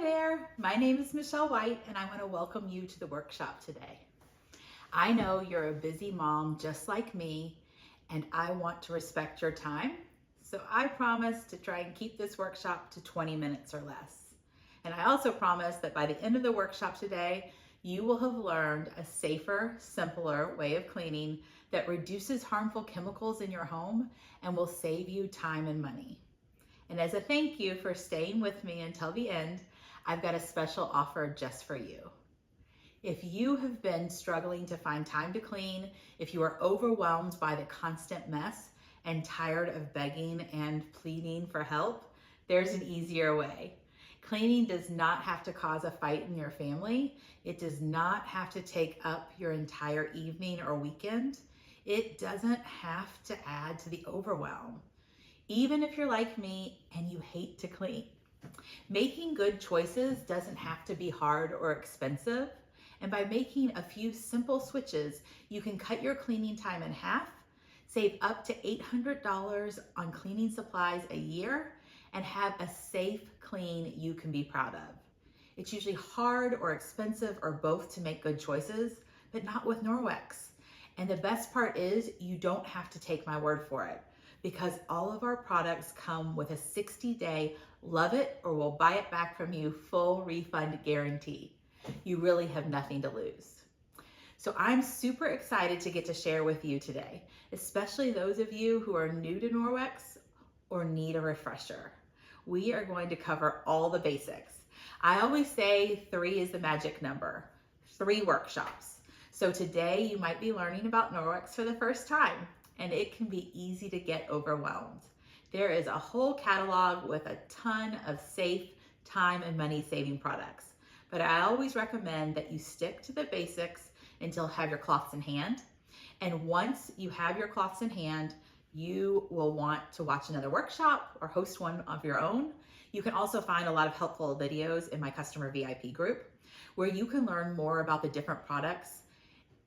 there, my name is Michelle White and I want to welcome you to the workshop today. I know you're a busy mom just like me and I want to respect your time, so I promise to try and keep this workshop to 20 minutes or less. And I also promise that by the end of the workshop today, you will have learned a safer, simpler way of cleaning that reduces harmful chemicals in your home and will save you time and money. And as a thank you for staying with me until the end, I've got a special offer just for you. If you have been struggling to find time to clean, if you are overwhelmed by the constant mess and tired of begging and pleading for help, there's an easier way. Cleaning does not have to cause a fight in your family. It does not have to take up your entire evening or weekend. It doesn't have to add to the overwhelm. Even if you're like me and you hate to clean. Making good choices doesn't have to be hard or expensive. And by making a few simple switches, you can cut your cleaning time in half, save up to $800 on cleaning supplies a year, and have a safe clean you can be proud of. It's usually hard or expensive or both to make good choices, but not with Norwex. And the best part is you don't have to take my word for it, because all of our products come with a 60-day love it or we'll buy it back from you full refund guarantee. You really have nothing to lose. So I'm super excited to get to share with you today, especially those of you who are new to Norwex or need a refresher. We are going to cover all the basics. I always say 3 is the magic number, 3 workshops. So today you might be learning about Norwex for the first time, and it can be easy to get overwhelmed. There is a whole catalog with a ton of safe, time and money saving products. But I always recommend that you stick to the basics until you have your cloths in hand. And once you have your cloths in hand, you will want to watch another workshop or host one of your own. You can also find a lot of helpful videos in my customer VIP group where you can learn more about the different products.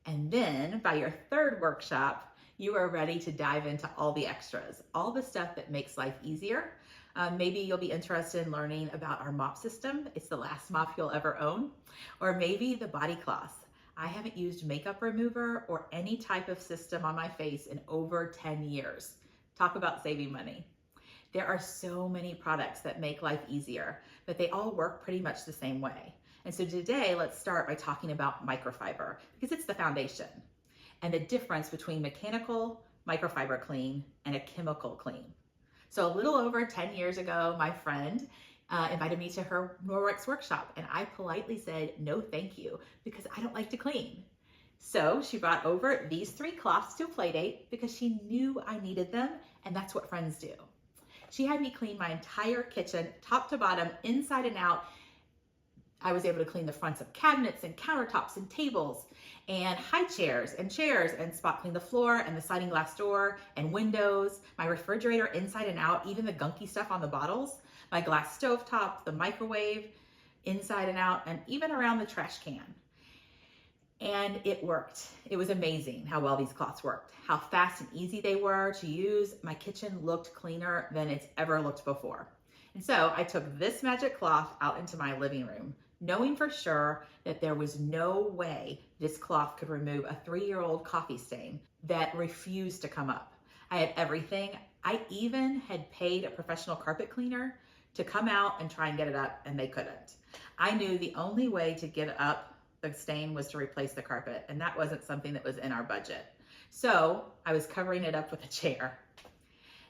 And then by your 3rd workshop, you are ready to dive into all the extras, all the stuff that makes life easier. Maybe you'll be interested in learning about our mop system. It's the last mop you'll ever own. Or maybe the body cloth. I haven't used makeup remover or any type of system on my face in over 10 years. Talk about saving money. There are so many products that make life easier, but they all work pretty much the same way. And so today, let's start by talking about microfiber because it's the foundation and the difference between mechanical microfiber clean and a chemical clean. So a little over 10 years ago, my friend invited me to her Norwex workshop and I politely said, no, thank you, because I don't like to clean. So she brought over these 3 cloths to a play date because she knew I needed them, and that's what friends do. She had me clean my entire kitchen, top to bottom, inside and out. I was able to clean the fronts of cabinets and countertops and tables and high chairs and spot clean the floor and the sliding glass door and windows, my refrigerator inside and out, even the gunky stuff on the bottles, my glass stovetop, the microwave inside and out, and even around the trash can. And it worked. It was amazing how well these cloths worked, how fast and easy they were to use. My kitchen looked cleaner than it's ever looked before. And so I took this magic cloth out into my living room, knowing for sure that there was no way this cloth could remove a 3-year-old coffee stain that refused to come up. I had everything. I even had paid a professional carpet cleaner to come out and try and get it up, and they couldn't. I knew the only way to get up the stain was to replace the carpet, and that wasn't something that was in our budget. So I was covering it up with a chair.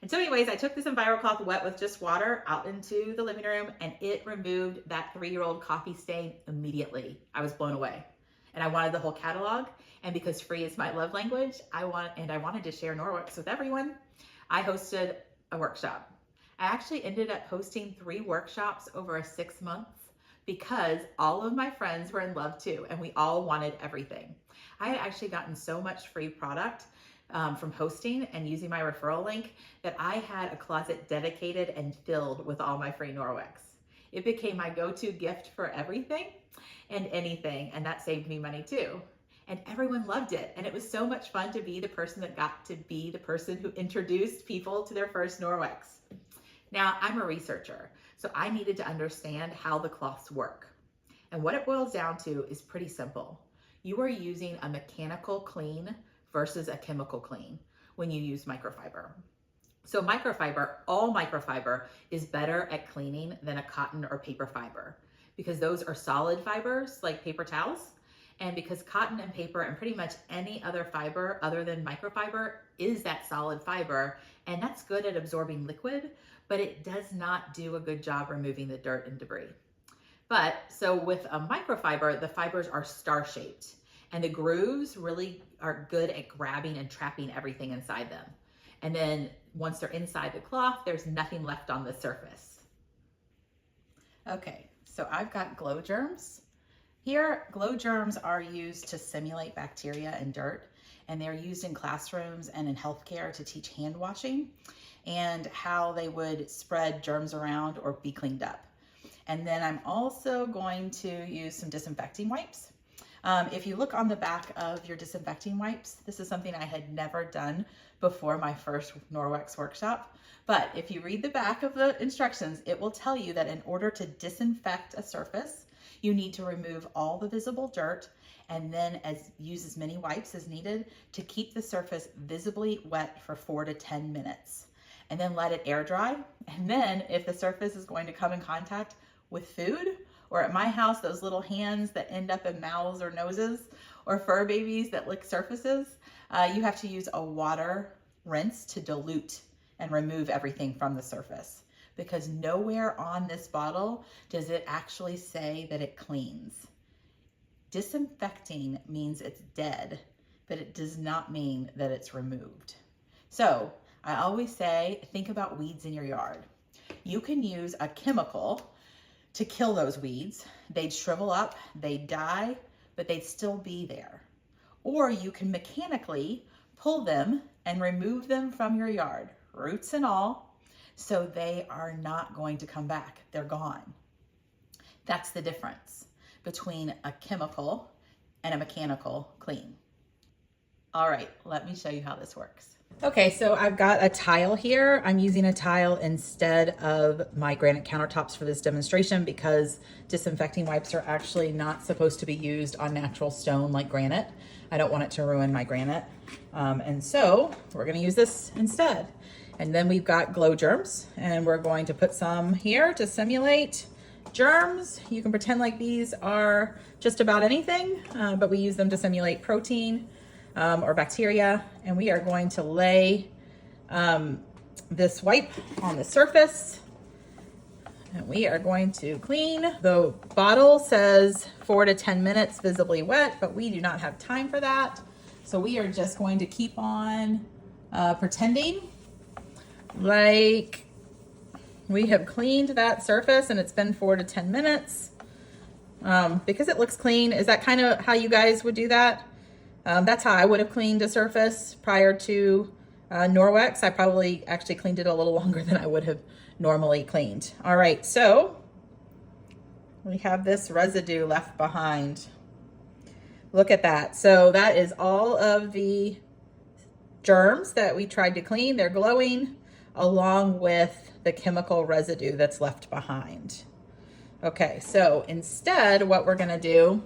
And so anyways, I took this EnviroCloth wet with just water out into the living room, and it removed that 3-year-old coffee stain immediately. I was blown away. And I wanted the whole catalog, and because free is my love language, I wanted to share Norwex with everyone, I hosted a workshop. I actually ended up hosting 3 workshops over 6 months because all of my friends were in love too, and we all wanted everything. I had actually gotten so much free product from hosting and using my referral link that I had a closet dedicated and filled with all my free Norwex. It became my go-to gift for everything and anything, and that saved me money too. And everyone loved it, and it was so much fun to be the person that got to be the person who introduced people to their first Norwex. Now, I'm a researcher, So I needed to understand how the cloths work. And what it boils down to is pretty simple. You are using a mechanical clean versus a chemical clean when you use microfiber. So all microfiber is better at cleaning than a cotton or paper fiber because those are solid fibers like paper towels. And because cotton and paper and pretty much any other fiber other than microfiber is that solid fiber, and that's good at absorbing liquid, but it does not do a good job removing the dirt and debris. But so with a microfiber, the fibers are star-shaped and the grooves really are good at grabbing and trapping everything inside them. And then once they're inside the cloth, there's nothing left on the surface. Okay, so I've got glow germs. Here, glow germs are used to simulate bacteria and dirt, and they're used in classrooms and in healthcare to teach hand washing and how they would spread germs around or be cleaned up. And then I'm also going to use some disinfecting wipes. If you look on the back of your disinfecting wipes, this is something I had never done before my first Norwex workshop. But if you read the back of the instructions, it will tell you that in order to disinfect a surface, you need to remove all the visible dirt and then use as many wipes as needed to keep the surface visibly wet for 4 to 10 minutes. And then let it air dry. And then if the surface is going to come in contact with food, or at my house, those little hands that end up in mouths or noses, or fur babies that lick surfaces, you have to use a water rinse to dilute and remove everything from the surface. Because nowhere on this bottle does it actually say that it cleans. Disinfecting means it's dead, but it does not mean that it's removed. So I always say, think about weeds in your yard. You can use a chemical to kill those weeds. They'd shrivel up, they'd die, but they'd still be there. Or you can mechanically pull them and remove them from your yard, roots and all, so they are not going to come back. They're gone. That's the difference between a chemical and a mechanical clean. All right, let me show you how this works. Okay, so I've got a tile here. I'm using a tile instead of my granite countertops for this demonstration because disinfecting wipes are actually not supposed to be used on natural stone like granite. I don't want it to ruin my granite. And so we're gonna use this instead. And then we've got glow germs, and we're going to put some here to simulate germs. You can pretend like these are just about anything, but we use them to simulate protein or bacteria. And we are going to lay this wipe on the surface. And we are going to clean. The bottle says 4 to 10 minutes visibly wet, but we do not have time for that. So we are just going to keep on pretending like we have cleaned that surface and it's been 4 to 10 minutes because it looks clean. Is that kind of how you guys would do that? That's how I would have cleaned a surface prior to Norwex. I probably actually cleaned it a little longer than I would have normally cleaned. All right, so we have this residue left behind. Look at that. So that is all of the germs that we tried to clean. They're glowing, along with the chemical residue that's left behind. Okay, so instead what we're gonna do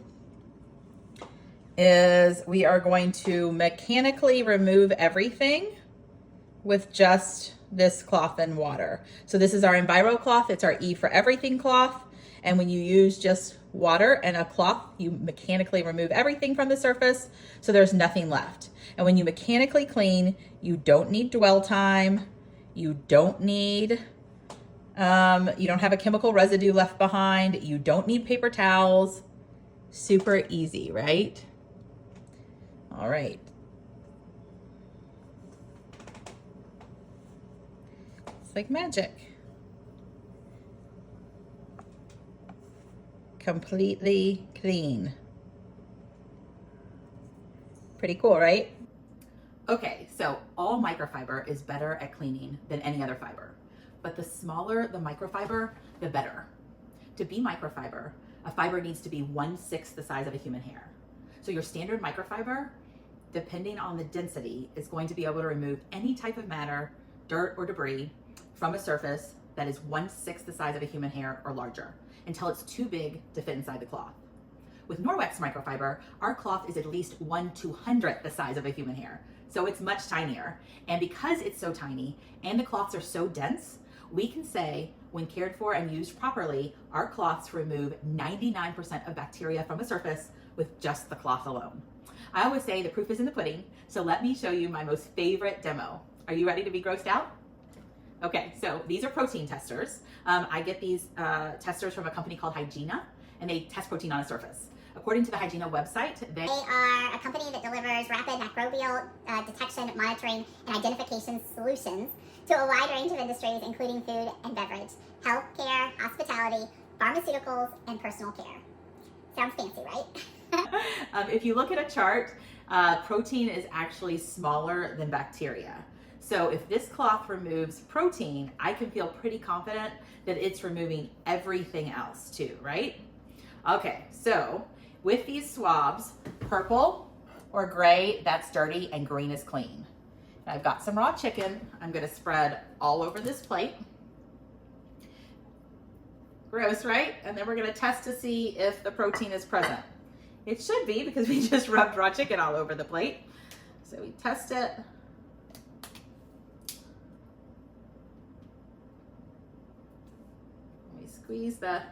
is we are going to mechanically remove everything with just this cloth and water. So this is our Enviro cloth, it's our E for everything cloth. And when you use just water and a cloth, you mechanically remove everything from the surface, so there's nothing left. And when you mechanically clean, you don't need dwell time, you don't need, you don't have a chemical residue left behind, you don't need paper towels. Super easy, right? All right. It's like magic. Completely clean. Pretty cool, right? Okay, so all microfiber is better at cleaning than any other fiber, but the smaller the microfiber, the better. To be microfiber, a fiber needs to be 1/6 the size of a human hair. So your standard microfiber, depending on the density, is going to be able to remove any type of matter, dirt or debris from a surface that is 1/6 the size of a human hair or larger until it's too big to fit inside the cloth. With Norwex microfiber, our cloth is at least 1/200th the size of a human hair, so it's much tinier. And because it's so tiny and the cloths are so dense, we can say, when cared for and used properly, our cloths remove 99% of bacteria from a surface with just the cloth alone. I always say the proof is in the pudding, so let me show you my most favorite demo. Are you ready to be grossed out? Okay, so these are protein testers. I get these testers from a company called Hygiena, and they test protein on a surface. According to the Hygiena website, they are a company that delivers rapid microbial detection, monitoring, and identification solutions to a wide range of industries, including food and beverage, healthcare, hospitality, pharmaceuticals, and personal care. Sounds fancy, right? If you look at a chart, protein is actually smaller than bacteria. So if this cloth removes protein, I can feel pretty confident that it's removing everything else too, right? Okay, so with these swabs, purple or gray, that's dirty, and green is clean. And I've got some raw chicken I'm gonna spread all over this plate. Gross, right? And then we're gonna test to see if the protein is present. It should be, because we just rubbed raw chicken all over the plate. So we test it. We squeeze the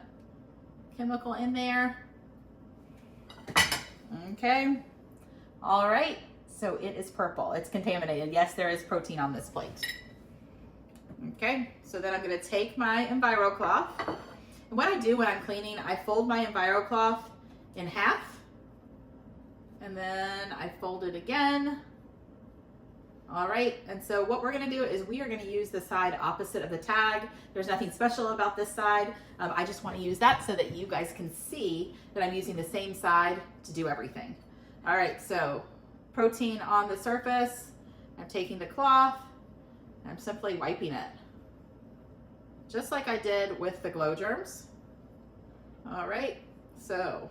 chemical in there. Okay. All right. So it is purple. It's contaminated. Yes, there is protein on this plate. Okay. So then I'm going to take my Enviro cloth. And what I do when I'm cleaning, I fold my Enviro cloth in half. And then I fold it again. All right, and so what we're gonna do is we are gonna use the side opposite of the tag. There's nothing special about this side. I just wanna use that so that you guys can see that I'm using the same side to do everything. All right, so protein on the surface. I'm taking the cloth, and I'm simply wiping it. Just like I did with the glow germs. All right, so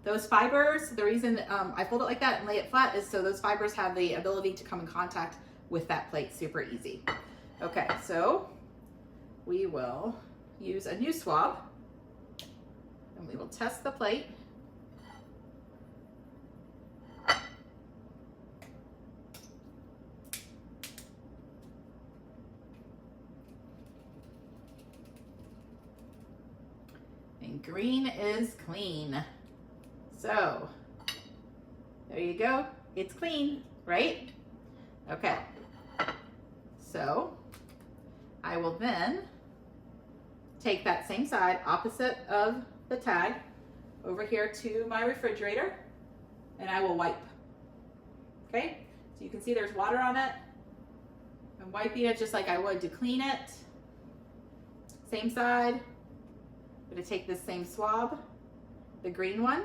those fibers, the reason I fold it like that and lay it flat is so those fibers have the ability to come in contact with that plate super easy. Okay, so we will use a new swab and we will test the plate. And green is clean. So, there you go. It's clean, right? Okay. So, I will then take that same side, opposite of the tag, over here to my refrigerator, and I will wipe. Okay? So you can see there's water on it. I'm wiping it just like I would to clean it. Same side. I'm going to take this same swab, the green one,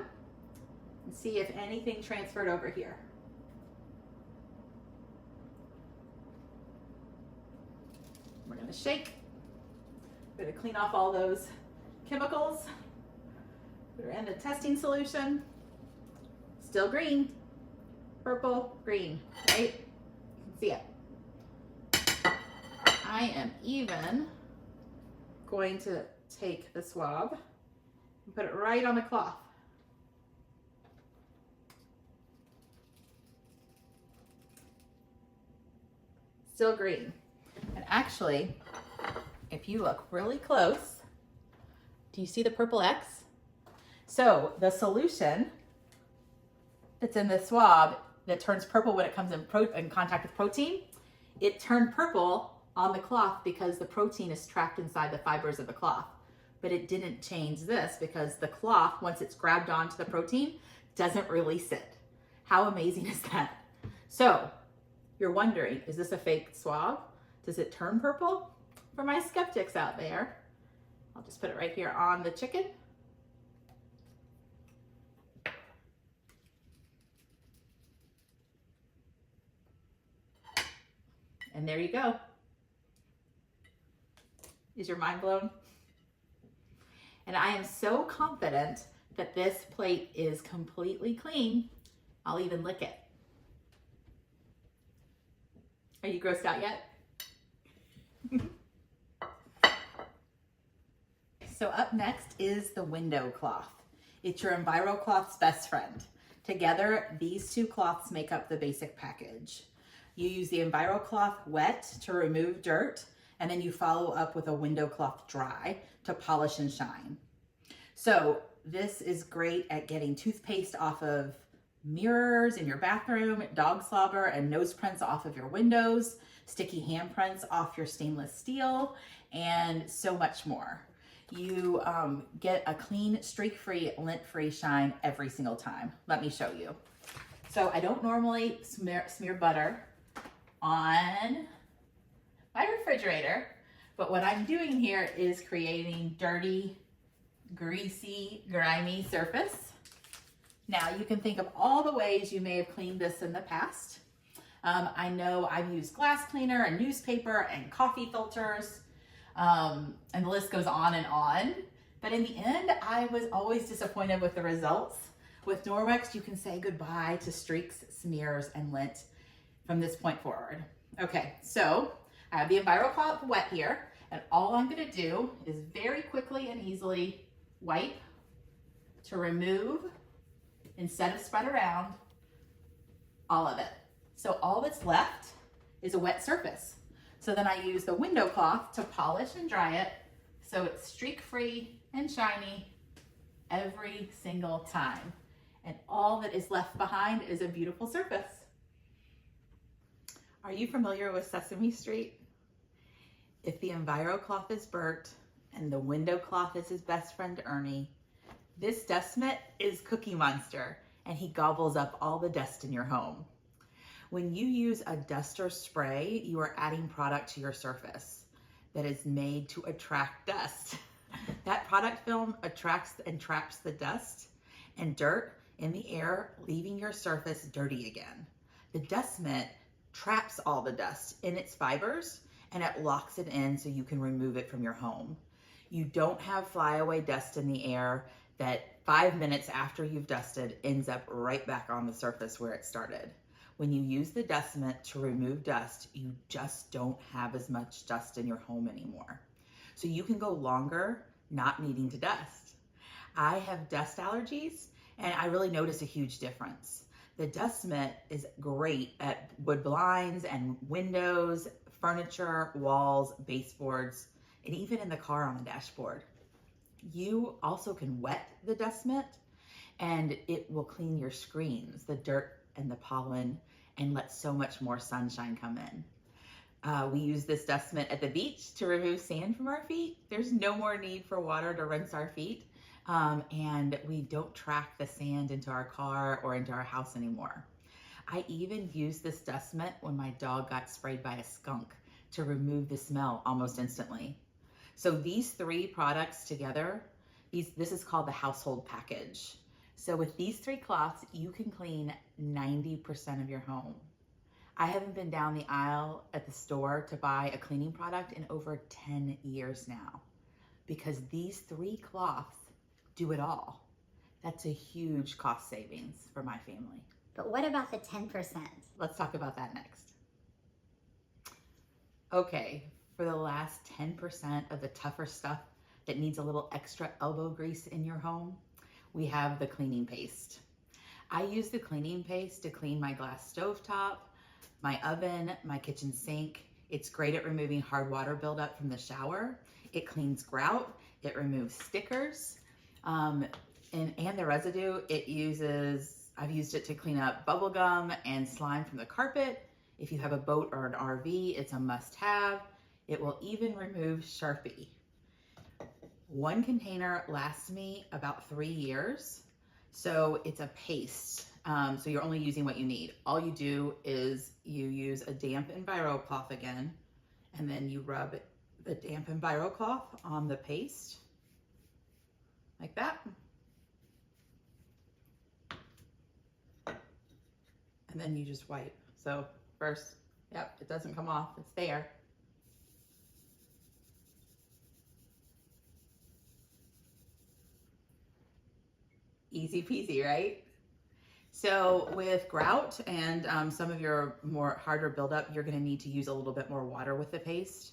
and see if anything transferred over here. We're going to shake. We're going to clean off all those chemicals that are in the testing solution. Still green, purple, green, right? You can see it. I am even going to take the swab and put it right on the cloth. Still green. And actually, if you look really close, do you see the purple X? So the solution that's in the swab that turns purple when it comes in contact with protein, it turned purple on the cloth because the protein is trapped inside the fibers of the cloth. But it didn't change this because the cloth, once it's grabbed onto the protein, doesn't release it. How amazing is that? So you're wondering, is this a fake swab? Does it turn purple? For my skeptics out there, I'll just put it right here on the chicken. And there you go. Is your mind blown? And I am so confident that this plate is completely clean, I'll even lick it. Are you grossed out yet? So up next is the window cloth. It's your EnviroCloth's best friend. Together, these two cloths make up the basic package. You use the EnviroCloth wet to remove dirt, and then you follow up with a window cloth dry to polish and shine. So this is great at getting toothpaste off of mirrors in your bathroom, dog slobber and nose prints off of your windows, sticky handprints off your stainless steel, and so much more. You get a clean, streak-free, lint-free shine every single time. Let me show you. So I don't normally smear butter on my refrigerator, but what I'm doing here is creating dirty, greasy, grimy surface. Now you can think of all the ways you may have cleaned this in the past. I know I've used glass cleaner and newspaper and coffee filters, and the list goes on and on. But in the end, I was always disappointed with the results. With Norwex, you can say goodbye to streaks, smears, and lint from this point forward. Okay, so I have the EnviroCloth wet here, and all I'm gonna do is very quickly and easily wipe to remove, instead of spread around, all of it. So all that's left is a wet surface. So then I use the window cloth to polish and dry it so it's streak-free and shiny every single time. And all that is left behind is a beautiful surface. Are you familiar with Sesame Street? If the EnviroCloth is Bert and the window cloth is his best friend Ernie, this dust mitt is Cookie Monster, and he gobbles up all the dust in your home. When you use a duster spray, you are adding product to your surface that is made to attract dust. That product film attracts and traps the dust and dirt in the air, leaving your surface dirty again. The dust mitt traps all the dust in its fibers and it locks it in so you can remove it from your home. You don't have flyaway dust in the air that 5 minutes after you've dusted ends up right back on the surface where it started. When you use the dust mitt to remove dust, you just don't have as much dust in your home anymore. So you can go longer not needing to dust. I have dust allergies and I really notice a huge difference. The dust mitt is great at wood blinds and windows, furniture, walls, baseboards, and even in the car on the dashboard. You also can wet the dust mitt and it will clean your screens, the dirt and the pollen, and let so much more sunshine come in. We use this dust mitt at the beach to remove sand from our feet. There's no more need for water to rinse our feet. And we don't track the sand into our car or into our house anymore. I even used this dust mitt when my dog got sprayed by a skunk to remove the smell almost instantly. So these three products together, this is called the household package. So with these three cloths, you can clean 90% of your home. I haven't been down the aisle at the store to buy a cleaning product in over 10 years now, because these three cloths do it all. That's a huge cost savings for my family. But what about the 10%? Let's talk about that next. Okay, for the last 10% of the tougher stuff that needs a little extra elbow grease in your home, we have the cleaning paste. I use the cleaning paste to clean my glass stovetop, my oven, my kitchen sink. It's great at removing hard water buildup from the shower. It cleans grout, it removes stickers, and the residue I've used it to clean up bubble gum and slime from the carpet. If you have a boat or an RV, it's a must-have. It will even remove Sharpie. One container lasts me about 3 years. So it's a paste. So you're only using what you need. All you do is you use a damp EnviroCloth again, and then you rub the damp EnviroCloth on the paste like that. And then you just wipe. So first, yep, it doesn't come off, it's there. Easy peasy, right? So with grout and some of your more harder buildup, you're gonna need to use a little bit more water with the paste.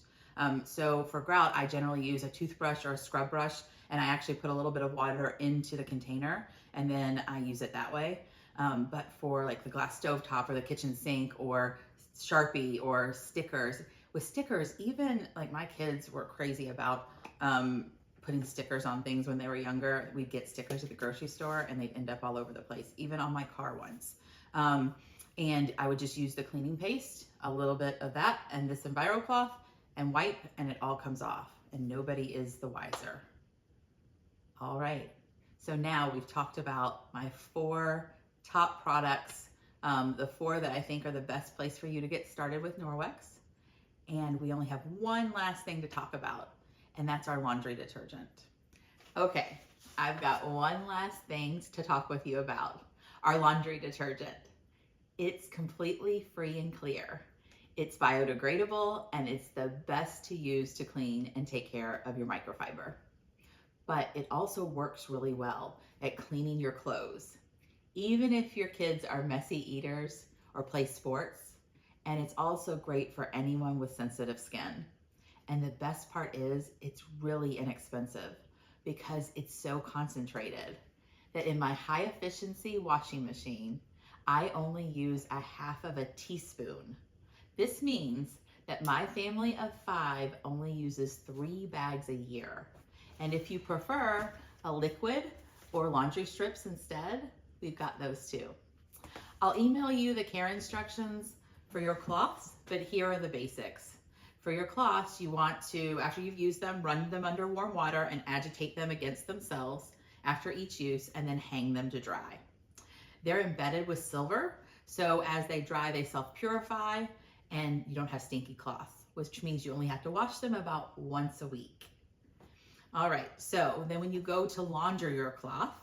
So for grout, I generally use a toothbrush or a scrub brush, and I actually put a little bit of water into the container, and then I use it that way. But for like the glass stovetop or the kitchen sink or Sharpie or stickers, with stickers, even like my kids were crazy about putting stickers on things when they were younger. We'd get stickers at the grocery store and they'd end up all over the place, even on my car once. And I would just use the cleaning paste, a little bit of that and this EnviroCloth, and wipe, and it all comes off, and nobody is the wiser. All right, so now we've talked about my 4 top products, the 4 that I think are the best place for you to get started with Norwex. And we only have one last thing to talk about, and that's our laundry detergent. Okay, I've got one last thing to talk with you about, our laundry detergent. It's completely free and clear. It's biodegradable, and it's the best to use to clean and take care of your microfiber. But it also works really well at cleaning your clothes, even if your kids are messy eaters or play sports. And it's also great for anyone with sensitive skin. And the best part is it's really inexpensive because it's so concentrated that in my high efficiency washing machine, I only use a half of a teaspoon. This means that my family of 5 only uses 3 bags a year. And if you prefer a liquid or laundry strips instead, we've got those too. I'll email you the care instructions for your cloths, but here are the basics. For your cloths, you want to, after you've used them, run them under warm water and agitate them against themselves after each use, and then hang them to dry. They're embedded with silver, so as they dry, they self-purify, and you don't have stinky cloths, which means you only have to wash them about once a week. All right, so then when you go to launder your cloth,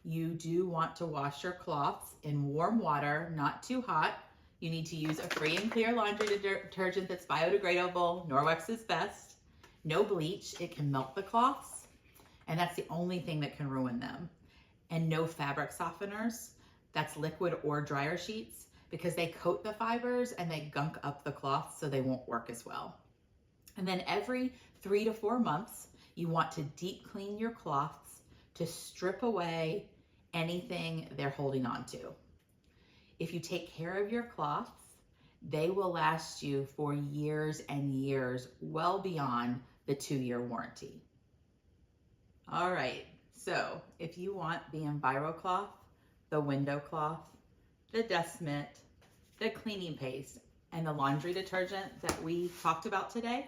you do want to wash your cloths in warm water, not too hot. You need to use a free and clear laundry detergent that's biodegradable. Norwex is best. No bleach, it can melt the cloths, and that's the only thing that can ruin them. And no fabric softeners, that's liquid or dryer sheets, because they coat the fibers and they gunk up the cloth so they won't work as well. And then every 3 to 4 months, you want to deep clean your cloths to strip away anything they're holding on to. If you take care of your cloths, they will last you for years and years, well beyond the 2-year warranty. All right, so if you want the EnviroCloth, the window cloth, the dust mitt, the cleaning paste, and the laundry detergent that we talked about today,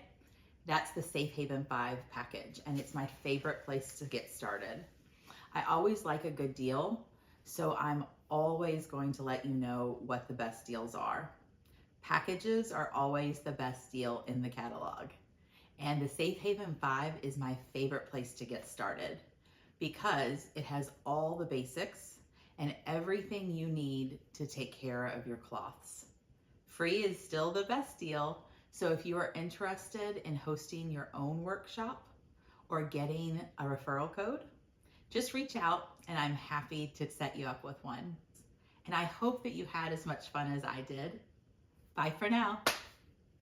that's the Safe Haven 5 package, and it's my favorite place to get started. I always like a good deal, so I'm always going to let you know what the best deals are. Packages are always the best deal in the catalog, and the Safe Haven 5 is my favorite place to get started because it has all the basics and everything you need to take care of your cloths. Free is still the best deal, so if you are interested in hosting your own workshop or getting a referral code, just reach out and I'm happy to set you up with one. And I hope that you had as much fun as I did. Bye for now.